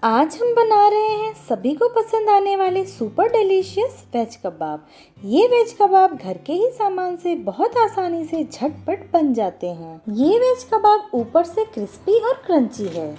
आज हम बना रहे हैं सभी को पसंद आने वाले सुपर डिलीशियस वेज कबाब। ये वेज कबाब घर के ही सामान से बहुत आसानी से झटपट बन जाते हैं। ये वेज कबाब ऊपर से क्रिस्पी और क्रंची है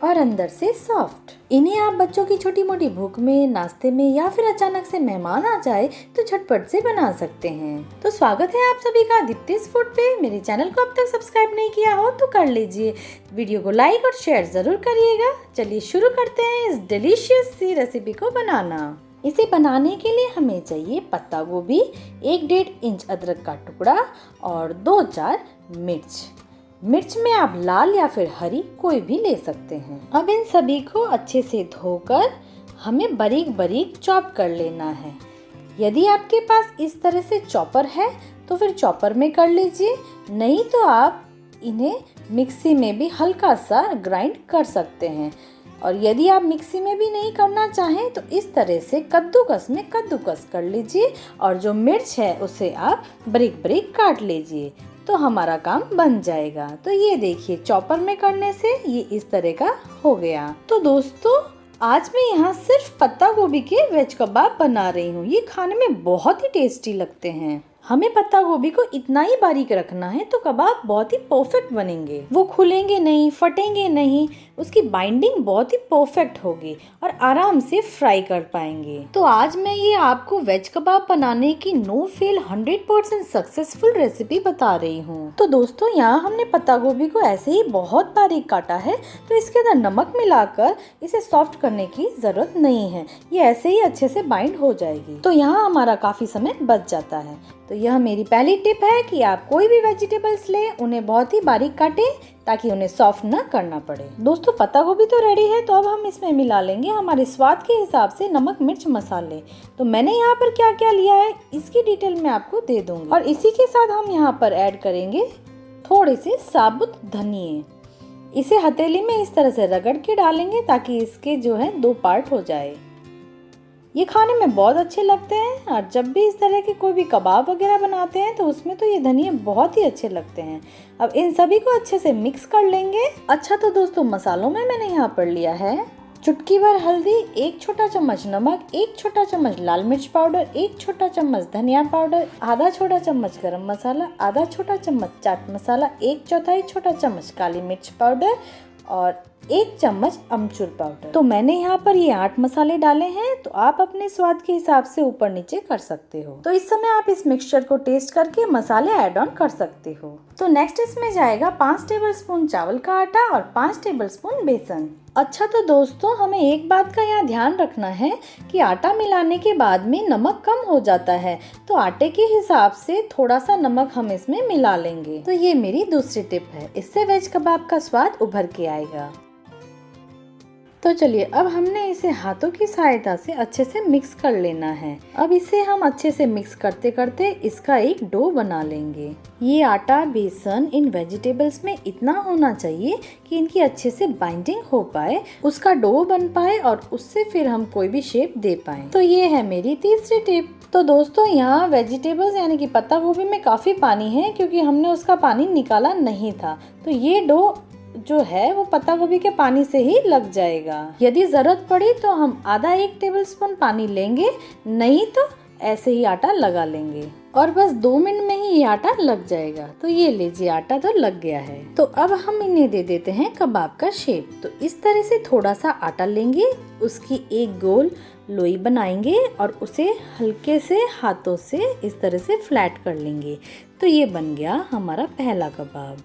और अंदर से सॉफ्ट। इन्हें आप बच्चों की छोटी मोटी भूख में, नाश्ते में या फिर अचानक से मेहमान आ जाए तो झटपट से बना सकते हैं। तो स्वागत है आप सभी का दीप्तिस फूड पे। मेरे चैनल को अब तक सब्सक्राइब नहीं किया हो तो कर लीजिए। वीडियो को लाइक और शेयर जरूर करिएगा। चलिए शुरू करते हैं इस डिलीशियस सी रेसिपी को बनाना। इसे बनाने के लिए हमें चाहिए पत्ता गोभी, 1-1.5 इंच अदरक का टुकड़ा और 2-4 मिर्च में आप लाल या फिर हरी कोई भी ले सकते हैं। अब इन सभी को अच्छे से धोकर हमें बारीक बारीक चॉप कर लेना है। यदि आपके पास इस तरह से चॉपर है तो फिर चॉपर में कर लीजिए, नहीं तो आप इन्हें मिक्सी में भी हल्का सा ग्राइंड कर सकते हैं। और यदि आप मिक्सी में भी नहीं करना चाहें तो इस तरह से कद्दूकस में कद्दूकस कर लीजिए और जो मिर्च है उसे आप बारीक बारीक काट लीजिए तो हमारा काम बन जाएगा। तो ये देखिए, चॉपर में करने से ये इस तरह का हो गया। तो दोस्तों, आज मैं यहाँ सिर्फ पत्ता गोभी के वेज कबाब बना रही हूँ। ये खाने में बहुत ही टेस्टी लगते हैं। हमें पत्ता गोभी को इतना ही बारीक रखना है तो कबाब बहुत ही परफेक्ट बनेंगे। वो खुलेंगे नहीं, फटेंगे नहीं, उसकी बाइंडिंग बहुत ही परफेक्ट होगी और आराम से फ्राई कर पाएंगे। तो आज मैं ये आपको वेज कबाब बनाने की नो फेल 100% सक्सेसफुल रेसिपी बता रही हूँ। तो दोस्तों, यहाँ हमने पत्ता गोभी को ऐसे ही बहुत बारीक काटा है, तो इसके अंदर नमक मिलाकर इसे सॉफ्ट करने की जरूरत नहीं है। ये ऐसे ही अच्छे से बाइंड हो जाएगी। तो यहाँ हमारा काफी समय बच जाता है। तो यह मेरी पहली टिप है कि आप कोई भी वेजिटेबल्स लें, उन्हें बहुत ही बारीक काटें ताकि उन्हें सॉफ्ट न करना पड़े। दोस्तों, पत्ता गोभी तो रेडी है, तो अब हम इसमें मिला लेंगे हमारे स्वाद के हिसाब से नमक, मिर्च, मसाले। तो मैंने यहाँ पर क्या क्या लिया है इसकी डिटेल मैं आपको दे दूंगी। और इसी के साथ हम यहाँ पर ऐड करेंगे थोड़े से साबुत धनिए। इसे हथेली में इस तरह से रगड़ के डालेंगे ताकि इसके जो है 2 पार्ट हो जाए। ये खाने में बहुत अच्छे लगते हैं और जब भी इस तरह के कोई भी कबाब वगैरह बनाते हैं तो उसमें तो ये धनिया बहुत ही अच्छे लगते हैं। अब इन सभी को अच्छे से मिक्स कर लेंगे। अच्छा, तो दोस्तों, मसालों में मैंने यहाँ पर लिया है चुटकी भर हल्दी, 1 छोटा चम्मच नमक, 1 छोटा चम्मच लाल मिर्च पाउडर, 1 छोटा चम्मच धनिया पाउडर, आधा छोटा चम्मच गरम मसाला, आधा छोटा चम्मच चाट मसाला, 1/4 छोटा चम्मच काली मिर्च पाउडर और 1 चम्मच अमचूर पाउडर। तो मैंने यहाँ पर ये 8 मसाले डाले हैं। तो आप अपने स्वाद के हिसाब से ऊपर नीचे कर सकते हो। तो इस समय आप इस मिक्सचर को टेस्ट करके मसाले ऐड ऑन कर सकते हो। तो नेक्स्ट इसमें जाएगा 5 टेबलस्पून चावल का आटा और 5 टेबलस्पून बेसन। अच्छा, तो दोस्तों, हमें एक बात का यहाँ ध्यान रखना है कि आटा मिलाने के बाद में नमक कम हो जाता है, तो आटे के हिसाब से थोड़ा सा नमक हम इसमें मिला लेंगे। तो ये मेरी दूसरी टिप है, इससे वेज कबाब का स्वाद उभर के आएगा। तो चलिए, अब हमने इसे हाथों की सहायता से अच्छे से मिक्स कर लेना है। अब इसे हम अच्छे से मिक्स करते करते इसका एक डो बना लेंगे। ये आटा, बेसन इन वेजिटेबल्स में इतना होना चाहिए कि इनकी अच्छे से बाइंडिंग हो पाए, उसका डो बन पाए और उससे फिर हम कोई भी शेप दे पाए। तो ये है मेरी तीसरी टिप। तो दोस्तों, यहाँ वेजिटेबल्स यानी कि पत्ता गोभी में काफी पानी है क्योंकि हमने उसका पानी निकाला नहीं था। तो ये डो जो है वो पत्ता गोभी के पानी से ही लग जाएगा। यदि जरूरत पड़ी तो हम आधा 1 टेबलस्पून पानी लेंगे, नहीं तो ऐसे ही आटा लगा लेंगे और बस 2 मिनट में ही ये आटा लग जाएगा। तो ये लीजिए, आटा तो लग गया है। तो अब हम इन्हें दे देते हैं कबाब का शेप। तो इस तरह से थोड़ा सा आटा लेंगे, उसकी एक गोल लोई बनाएंगे और उसे हल्के से हाथों से इस तरह से फ्लैट कर लेंगे। तो ये बन गया हमारा पहला कबाब।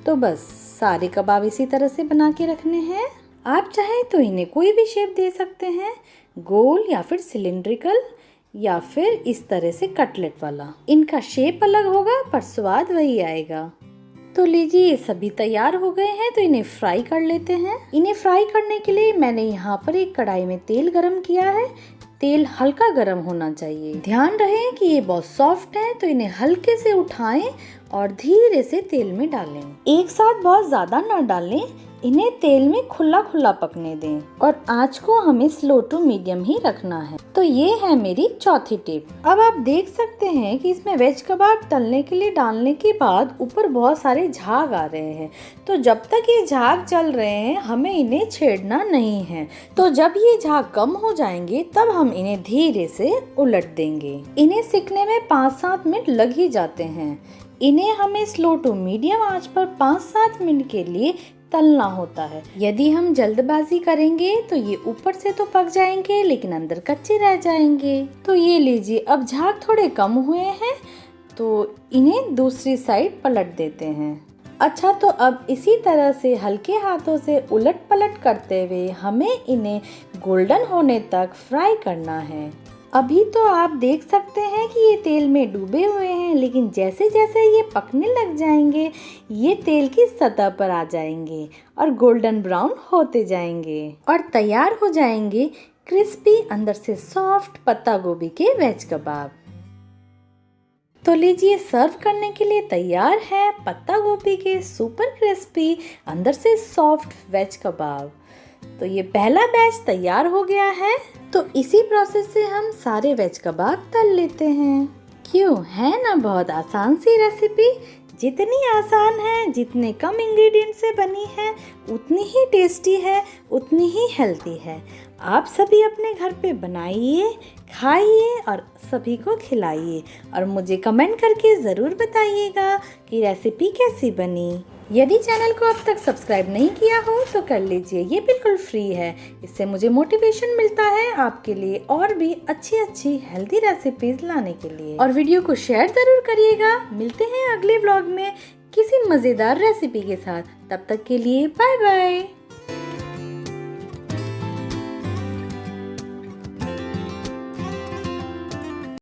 तो बस सारे कबाब इसी तरह से बना के रखने हैं। आप चाहें तो इन्हें कोई भी शेप दे सकते हैं, गोल या फिर सिलिंड्रिकल या फिर इस तरह से कटलेट वाला। इनका शेप अलग होगा पर स्वाद वही आएगा। तो लीजिए, ये सभी तैयार हो गए हैं। तो इन्हें फ्राई कर लेते हैं। इन्हें फ्राई करने के लिए मैंने यहाँ पर एक कढ़ाई में तेल गरम किया है। तेल हल्का गरम होना चाहिए। ध्यान रहे कि ये बहुत सॉफ्ट है, तो इन्हें हल्के से उठाएं और धीरे से तेल में डालें। एक साथ बहुत ज्यादा न डालें, इन्हें तेल में खुला खुला पकने दें और आंच को हमें स्लो टू मीडियम ही रखना है। तो ये है मेरी चौथी टिप। अब आप देख सकते हैं कि इसमें वेज कबाब तलने के लिए डालने के बाद ऊपर बहुत सारे झाग आ रहे हैं। तो जब तक ये झाग चल रहे हैं हमें इन्हें छेड़ना नहीं है। तो जब ये झाग कम हो जाएंगे तब हम इन्हें धीरे से उलट देंगे। इन्हें सिकने में 5-7 मिनट लग ही जाते हैं। इन्हें हमें स्लो टू मीडियम आंच पर 5-7 मिनट के लिए तलना होता है। यदि हम जल्दबाजी करेंगे तो ये ऊपर से तो पक जाएंगे लेकिन अंदर कच्चे रह जाएंगे। तो ये लीजिए, अब झाग थोड़े कम हुए हैं तो इन्हें दूसरी साइड पलट देते हैं। अच्छा, तो अब इसी तरह से हल्के हाथों से उलट पलट करते हुए हमें इन्हें गोल्डन होने तक फ्राई करना है। अभी तो आप देख सकते हैं कि ये तेल में डूबे हुए हैं, लेकिन जैसे जैसे ये पकने लग जाएंगे ये तेल की सतह पर आ जाएंगे और गोल्डन ब्राउन होते जाएंगे और तैयार हो जाएंगे क्रिस्पी अंदर से सॉफ्ट पत्ता गोभी के वेज कबाब। तो लीजिए, सर्व करने के लिए तैयार है पत्ता गोभी के सुपर क्रिस्पी अंदर से सॉफ्ट वेज कबाब। तो ये पहला बैच तैयार हो गया है। तो इसी प्रोसेस से हम सारे वेज कबाब तल लेते हैं। क्यों, है ना बहुत आसान सी रेसिपी। जितनी आसान है, जितने कम इंग्रेडिएंट से बनी है, उतनी ही टेस्टी है, उतनी ही हेल्दी है। आप सभी अपने घर पे बनाइए, खाइए और सभी को खिलाइए और मुझे कमेंट करके ज़रूर बताइएगा कि रेसिपी कैसी बनी। यदि चैनल को अब तक सब्सक्राइब नहीं किया हो तो कर लीजिए, ये बिल्कुल फ्री है। इससे मुझे मोटिवेशन मिलता है आपके लिए और भी अच्छी हेल्दी रेसिपीज लाने के लिए। और वीडियो को शेयर ज़रूर करिएगा। मिलते हैं अगले व्लॉग में किसी मज़ेदार रेसिपी के साथ। तब तक के लिए बाय बाय।